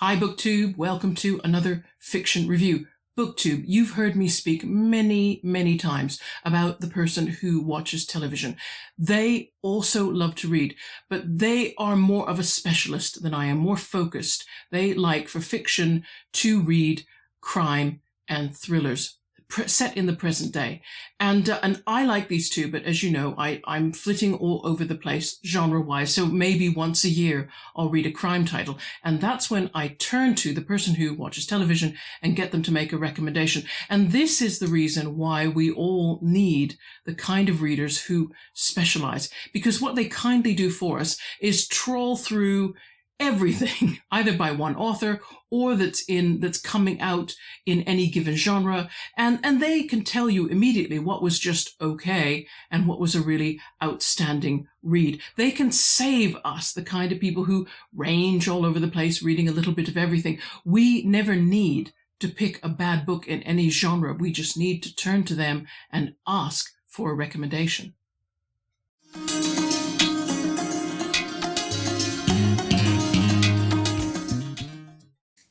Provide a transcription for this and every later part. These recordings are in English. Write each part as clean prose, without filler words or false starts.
Hi BookTube, welcome to another fiction review. BookTube, you've heard me speak many times about the person who watches television. They also love to read, but they are more of a specialist than I am, more focused. They like for fiction to read crime and thrillers set in the present day. And I like these two, but as you know, I'm flitting all over the place genre-wise, so maybe once a year I'll read a crime title. And that's when I turn to the person who watches television and get them to make a recommendation. And this is the reason why we all need the kind of readers who specialize, because what they kindly do for us is trawl through everything, either by one author or that's coming out in any given genre, and they can tell you immediately what was just okay and what was a really outstanding read. They can save us, the kind of people who range all over the place reading a little bit of everything. We never need to pick a bad book in any genre. We just need to turn to them and ask for a recommendation.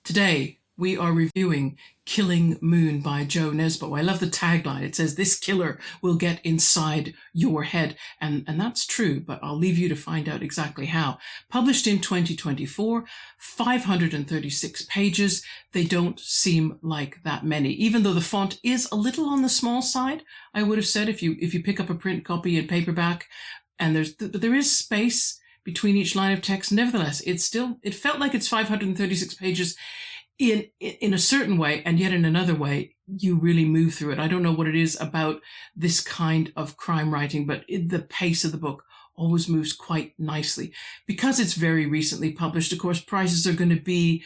Today, we are reviewing Killing Moon by Jo Nesbo. I love the tagline. It says, "This killer will get inside your head." And that's true, but I'll leave you to find out exactly how. Published in 2024, 536 pages. They don't seem like that many, even though the font is a little on the small side, I would have said, if you pick up a print copy in paperback, and there is space between each line of text. Nevertheless, it felt like it's 536 pages in a certain way, and yet in another way, you really move through it. I don't know what it is about this kind of crime writing, but the pace of the book always moves quite nicely. Because it's very recently published, of course, prices are going to be,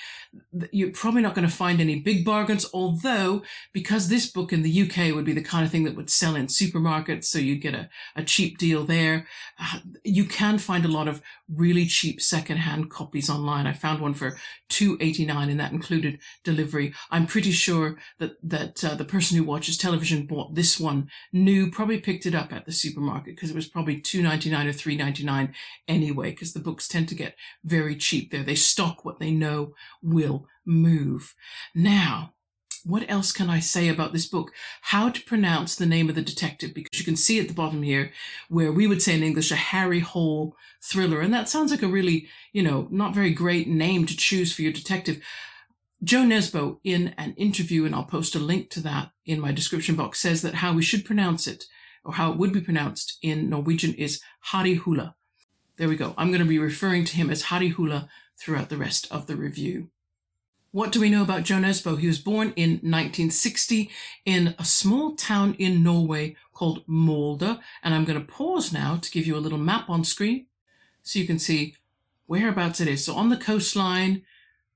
you're probably not going to find any big bargains, although because this book in the UK would be the kind of thing that would sell in supermarkets, so you'd get a cheap deal there. You can find a lot of really cheap secondhand copies online. I found one for $2.89, and that included delivery. I'm pretty sure that the person who watches television bought this one new, probably picked it up at the supermarket because it was probably $2.99 or $3.99 anyway, because the books tend to get very cheap there. They stock what they know will move. Now, what else can I say about this book? How to pronounce the name of the detective, because you can see at the bottom here where we would say in English a Harry Hole thriller, and that sounds like a really, not very great name to choose for your detective. Jo Nesbo, in an interview, and I'll post a link to that in my description box, says that how we should pronounce it, or how it would be pronounced in Norwegian, is Harry Hule. There we go. I'm going to be referring to him as Harry Hule throughout the rest of the review. What do we know about Jo Nesbo? He was born in 1960 in a small town in Norway called Molde. And I'm going to pause now to give you a little map on screen so you can see whereabouts it is. So on the coastline,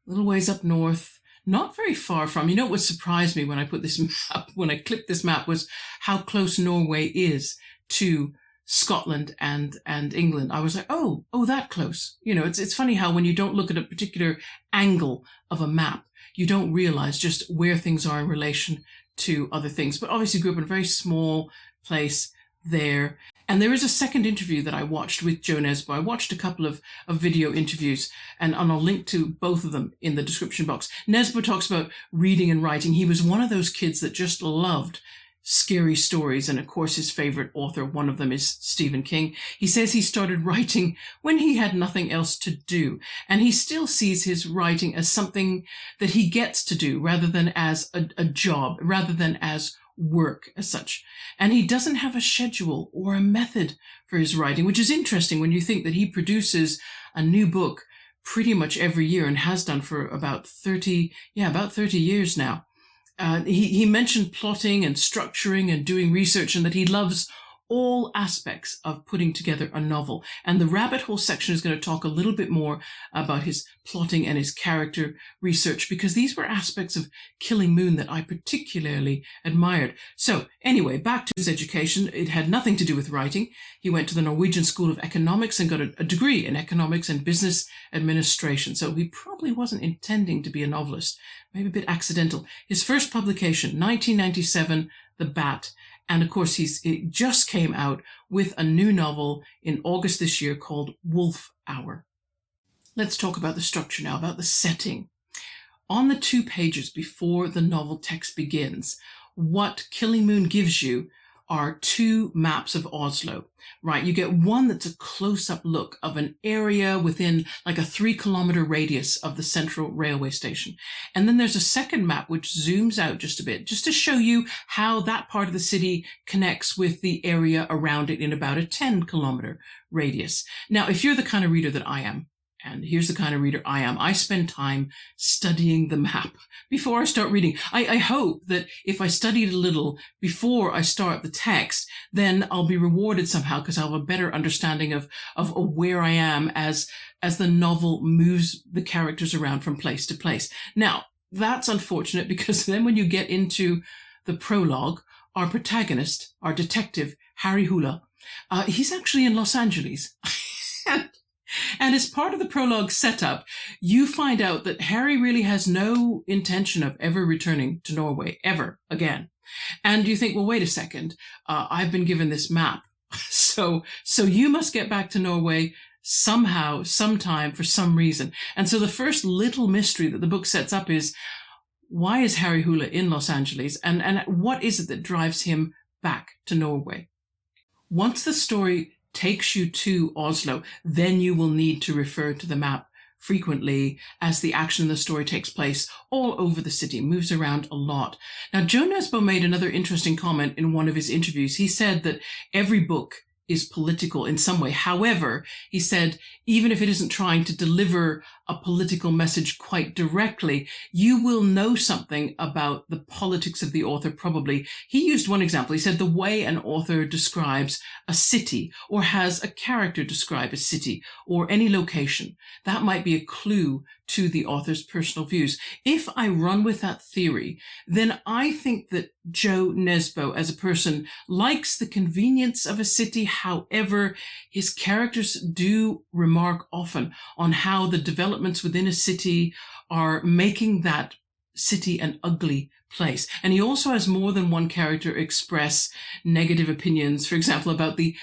a little ways up north, not very far from, what surprised me when I put this map, when I clicked this map, was how close Norway is to Scotland and England. I was like, oh, that close. It's funny how when you don't look at a particular angle of a map, you don't realize just where things are in relation to other things. But obviously grew up in a very small place there. And there is a second interview that I watched with Jo Nesbo. I watched a couple of video interviews, and I'll link to both of them in the description box. Nesbo talks about reading and writing. He was one of those kids that just loved scary stories, and of course his favorite author, one of them, is Stephen King. He says he started writing when he had nothing else to do, and he still sees his writing as something that he gets to do rather than as a job, rather than as work as such. And he doesn't have a schedule or a method for his writing, which is interesting when you think that he produces a new book pretty much every year and has done for about 30 years now. He mentioned plotting and structuring and doing research, and that he loves all aspects of putting together a novel. And the rabbit hole section is going to talk a little bit more about his plotting and his character research, because these were aspects of Killing Moon that I particularly admired. So anyway, back to his education. It had nothing to do with writing. He went to the Norwegian School of Economics and got a degree in economics and business administration. So he probably wasn't intending to be a novelist, maybe a bit accidental. His first publication, 1997, The Bat. And of course, he just came out with a new novel in August this year called Wolf Hour. Let's talk about the structure now, about the setting. On the 2 pages before the novel text begins, what Killing Moon gives you are 2 maps of Oslo, right? You get one that's a close-up look of an area within like a 3-kilometer radius of the central railway station. And then there's a second map which zooms out just a bit, just to show you how that part of the city connects with the area around it in about a 10-kilometer radius. Now, if you're the kind of reader that I am, and here's the kind of reader I am, I spend time studying the map before I start reading. I hope that if I studied a little before I start the text, then I'll be rewarded somehow because I'll have a better understanding of where I am as the novel moves the characters around from place to place. Now, that's unfortunate because then when you get into the prologue, our protagonist, our detective, Harry Hula, he's actually in Los Angeles. And as part of the prologue setup, you find out that Harry really has no intention of ever returning to Norway, ever again. And you think, well, wait a second, I've been given this map. So you must get back to Norway somehow, sometime, for some reason. And so the first little mystery that the book sets up is, why is Harry Hula in Los Angeles? And what is it that drives him back to Norway? Once the story takes you to Oslo, then you will need to refer to the map frequently as the action in the story takes place all over the city, moves around a lot. Now, Joe Nesbo made another interesting comment in one of his interviews. He said that every book is political in some way. However, he said, even if it isn't trying to deliver a political message quite directly, you will know something about the politics of the author probably. He used one example. He said the way an author describes a city or has a character describe a city or any location, that might be a clue to the author's personal views. If I run with that theory, then I think that Joe Nesbo as a person likes the convenience of a city. However, his characters do remark often on how the developments within a city are making that city an ugly place. And he also has more than one character express negative opinions, for example, about the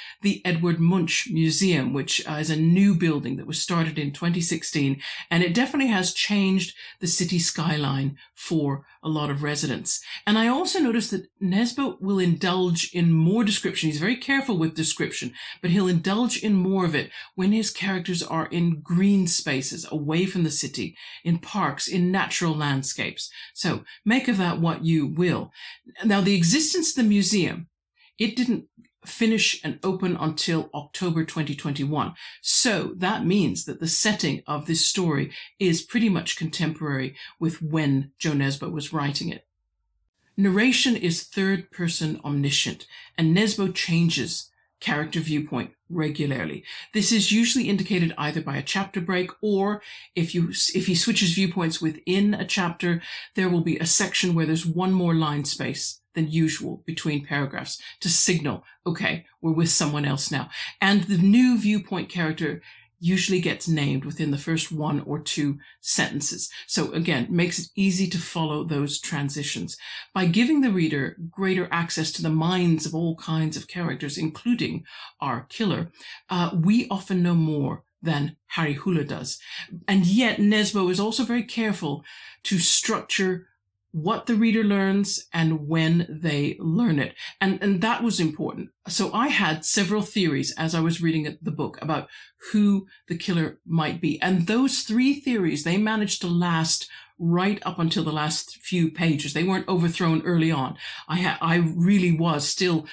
Edvard Munch Museum, which is a new building that was started in 2016, and it definitely has changed the city skyline for a lot of residents. And I also noticed that Nesbo will indulge in more description. He's very careful with description, but he'll indulge in more of it when his characters are in green spaces, away from the city, in parks, in natural landscapes. So make of that what you will. Now, the existence of the museum, it didn't finish and open until October 2021. So that means that the setting of this story is pretty much contemporary with when Joe Nesbo was writing it. Narration is third-person omniscient, and Nesbo changes character viewpoint regularly. This is usually indicated either by a chapter break, or if he switches viewpoints within a chapter, there will be a section where there's one more line space than usual between paragraphs to signal, okay, we're with someone else now. And the new viewpoint character usually gets named within the first 1 or 2 sentences. So again, makes it easy to follow those transitions. By giving the reader greater access to the minds of all kinds of characters, including our killer, we often know more than Harry Hula does. And yet Nesbo is also very careful to structure what the reader learns and when they learn it. And that was important. So I had several theories as I was reading the book about who the killer might be. And those 3 theories, they managed to last right up until the last few pages. They weren't overthrown early on. I really was still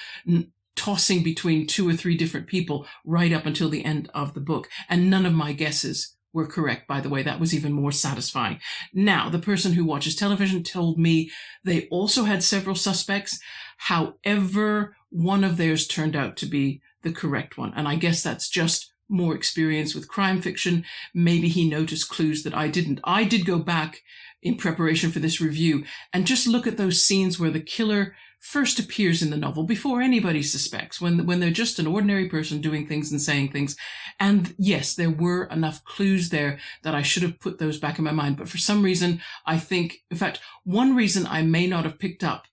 tossing between 2 or 3 different people right up until the end of the book. And none of my guesses were correct, by the way. That was even more satisfying. Now, the person who watches television told me they also had several suspects. However, one of theirs turned out to be the correct one. And I guess that's just more experience with crime fiction. Maybe he noticed clues that I didn't. I did go back in preparation for this review and just look at those scenes where the killer first appears in the novel before anybody suspects, when they're just an ordinary person doing things and saying things. And yes, there were enough clues there that I should have put those back in my mind. But for some reason, I think, in fact, one reason I may not have picked up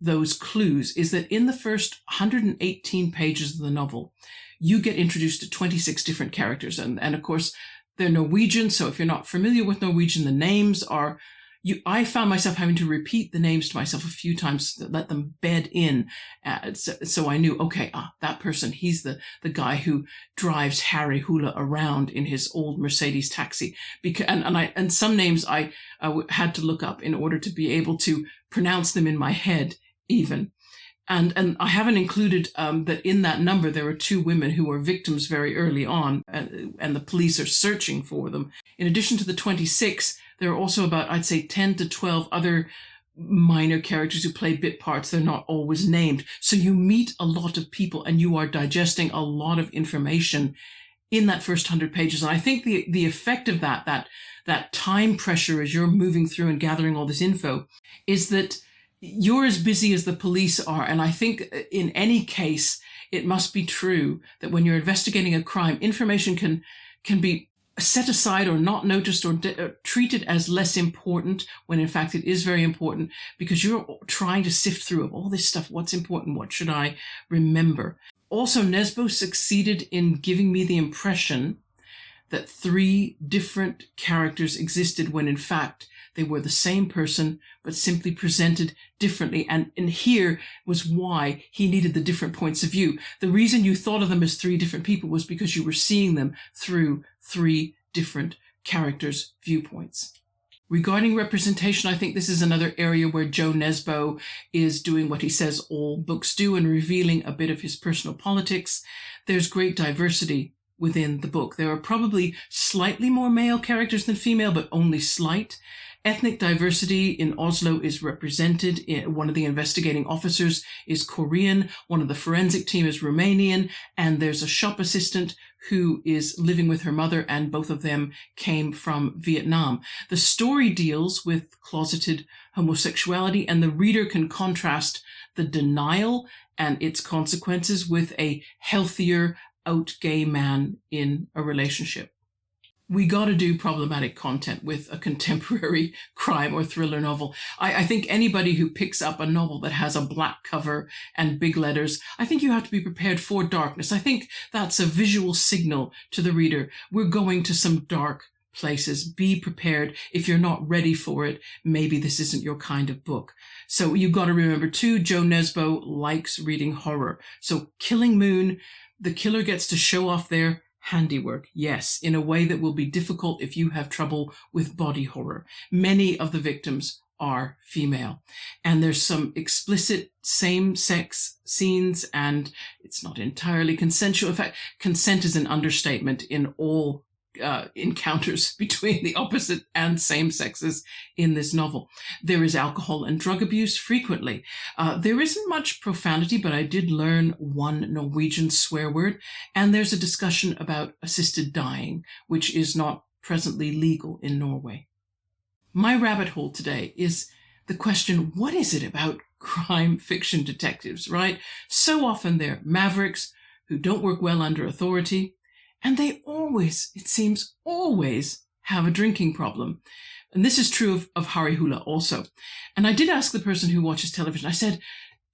those clues is that in the first 118 pages of the novel, you get introduced to 26 different characters. And of course, They're Norwegian, so if you're not familiar with Norwegian, the names are, I found myself having to repeat the names to myself a few times to let them bed in. So I knew, okay, that person, he's the guy who drives Harry Hula around in his old Mercedes taxi. And some names I had to look up in order to be able to pronounce them in my head even. And I haven't included that in that number there are 2 women who were victims very early on, and the police are searching for them. In addition to the 26, there are also about, I'd say, 10 to 12 other minor characters who play bit parts. They're not always named. So you meet a lot of people and you are digesting a lot of information in that first 100 pages. And I think the effect of that time pressure as you're moving through and gathering all this info is that you're as busy as the police are. And I think in any case, it must be true that when you're investigating a crime, information can be set aside or not noticed or treated as less important, when in fact it is very important, because you're trying to sift through of all this stuff. What's important? What should I remember? Also, Nesbo succeeded in giving me the impression that 3 different characters existed when in fact they were the same person, but simply presented differently. And here was why he needed the different points of view. The reason you thought of them as 3 different people was because you were seeing them through 3 different characters' viewpoints. Regarding representation, I think this is another area where Joe Nesbo is doing what he says all books do and revealing a bit of his personal politics. There's great diversity within the book. There are probably slightly more male characters than female, but only slight. Ethnic diversity in Oslo is represented. One of the investigating officers is Korean, one of the forensic team is Romanian, and there's a shop assistant who is living with her mother, and both of them came from Vietnam. The story deals with closeted homosexuality, and the reader can contrast the denial and its consequences with a healthier, out gay man in a relationship. We got to do problematic content with a contemporary crime or thriller novel. I think anybody who picks up a novel that has a black cover and big letters, I think you have to be prepared for darkness. I think that's a visual signal to the reader. We're going to some dark places. Be prepared. If you're not ready for it, maybe this isn't your kind of book. So you've got to remember too, Joe Nesbo likes reading horror. So Killing Moon, the killer gets to show off their handiwork, yes, in a way that will be difficult if you have trouble with body horror. Many of the victims are female, and there's some explicit same-sex scenes, and it's not entirely consensual. In fact, consent is an understatement in all encounters between the opposite and same sexes in this novel. There is alcohol and drug abuse frequently. There isn't much profanity, but I did learn one Norwegian swear word, and there's a discussion about assisted dying, which is not presently legal in Norway. My rabbit hole today is the question, what is it about crime fiction detectives, right? So often they're mavericks who don't work well under authority, and they always, it seems, always have a drinking problem. And this is true of Harry Hula also. And I did ask the person who watches television, I said,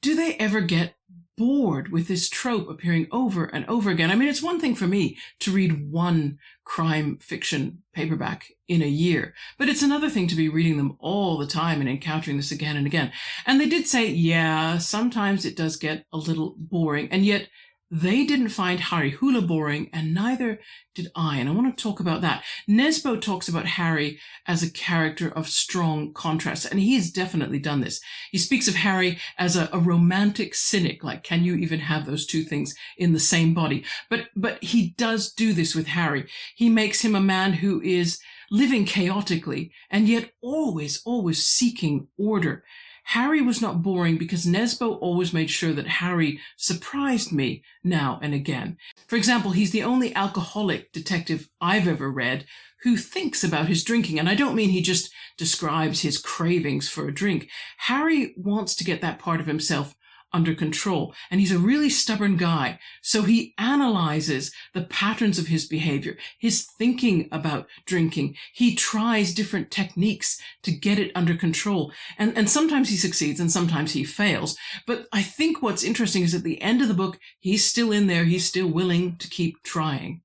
do they ever get bored with this trope appearing over and over again? I mean, it's one thing for me to read one crime fiction paperback in a year, but it's another thing to be reading them all the time and encountering this again and again. And they did say, yeah, sometimes it does get a little boring, and yet they didn't find Harry Hula boring, and neither did I. And I want to talk about that. Nesbo talks about Harry as a character of strong contrast, and he has definitely done this. He speaks of Harry as a romantic cynic, like, can you even have those two things in the same body? But he does do this with Harry. He makes him a man who is living chaotically, and yet always seeking order. Harry was not boring because Nesbo always made sure that Harry surprised me now and again. For example, he's the only alcoholic detective I've ever read who thinks about his drinking. And I don't mean he just describes his cravings for a drink. Harry wants to get that part of himself under control. And he's a really stubborn guy. So he analyzes the patterns of his behavior, his thinking about drinking. He tries different techniques to get it under control. And sometimes he succeeds and sometimes he fails. But I think what's interesting is at the end of the book, he's still in there. He's still willing to keep trying.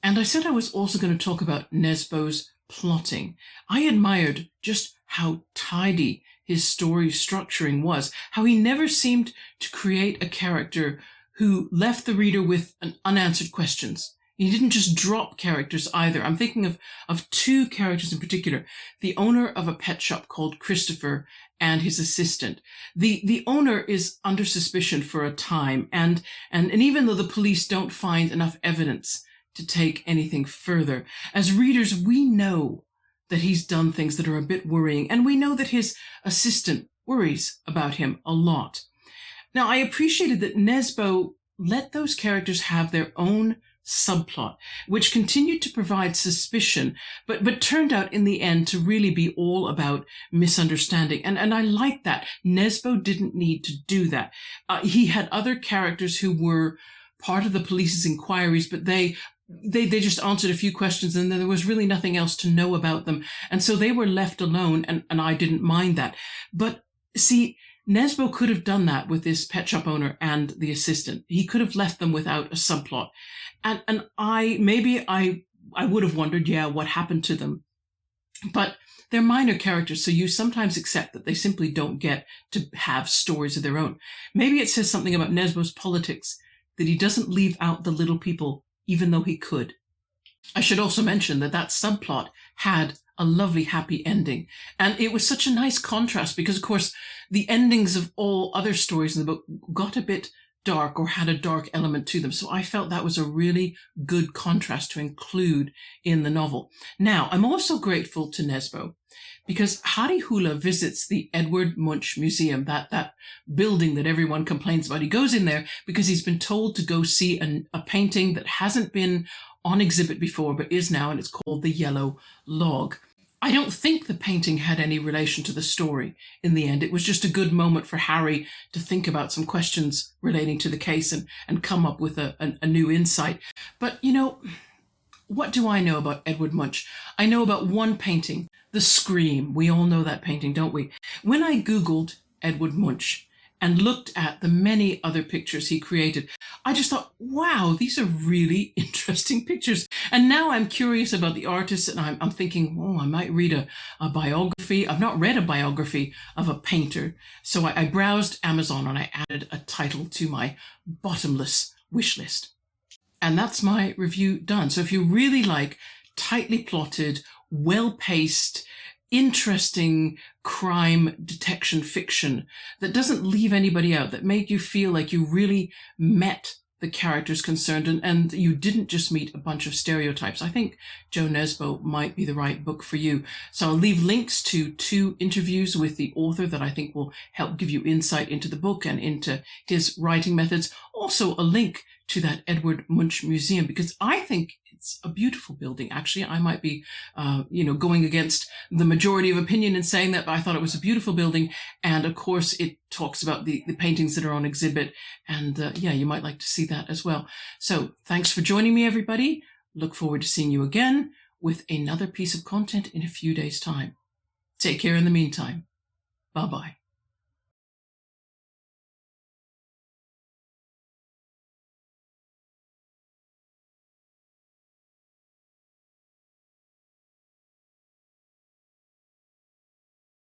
And I said I was also going to talk about Nesbo's plotting. I admired just how tidy his story structuring was, how he never seemed to create a character who left the reader with unanswered questions. He didn't just drop characters either. I'm thinking of two characters in particular, the owner of a pet shop called Christopher and his assistant. The owner is under suspicion for a time, and even though the police don't find enough evidence to take anything further, as readers, we know that he's done things that are a bit worrying, and we know that his assistant worries about him a lot. Now, I appreciated that Nesbo let those characters have their own subplot, which continued to provide suspicion, but turned out in the end to really be all about misunderstanding. And I like that. Nesbo didn't need to do that. He had other characters who were part of the police's inquiries, but they just answered a few questions, and then there was really nothing else to know about them. And so they were left alone, and I didn't mind that. But see, Nesbo could have done that with this pet shop owner and the assistant. He could have left them without a subplot. And I would have wondered, yeah, what happened to them? But they're minor characters, so you sometimes accept that they simply don't get to have stories of their own. Maybe it says something about Nesbo's politics, that he doesn't leave out the little people, even though he could. I should also mention that subplot had a lovely happy ending. And it was such a nice contrast because, of course, the endings of all other stories in the book got a bit dark or had a dark element to them. So I felt that was a really good contrast to include in the novel. Now, I'm also grateful to Nesbo because Harry Hula visits the Edvard Munch Museum, that building that everyone complains about. He goes in there because he's been told to go see a painting that hasn't been on exhibit before, but is now, and it's called The Yellow Log. I don't think the painting had any relation to the story in the end. It was just a good moment for Harry to think about some questions relating to the case and come up with a new insight. But, you know, what do I know about Edvard Munch? I know about one painting, The Scream. We all know that painting, don't we? When I Googled Edvard Munch and looked at the many other pictures he created, I just thought, wow, these are really interesting pictures. And now I'm curious about the artist, and I'm thinking, oh, I might read a biography. I've not read a biography of a painter. So I browsed Amazon and I added a title to my bottomless wish list. And that's my review done. So if you really like tightly plotted, well-paced, interesting crime detection fiction that doesn't leave anybody out, that made you feel like you really met the characters concerned and you didn't just meet a bunch of stereotypes, I think Joe Nesbo might be the right book for you. So I'll leave links to 2 interviews with the author that I think will help give you insight into the book and into his writing methods. Also a link to that Edvard Munch Museum, because I think it's a beautiful building. Actually, I might be, going against the majority of opinion in saying that, but I thought it was a beautiful building. And of course, it talks about the paintings that are on exhibit. And you might like to see that as well. So thanks for joining me, everybody. Look forward to seeing you again with another piece of content in a few days' time. Take care in the meantime. Bye-bye.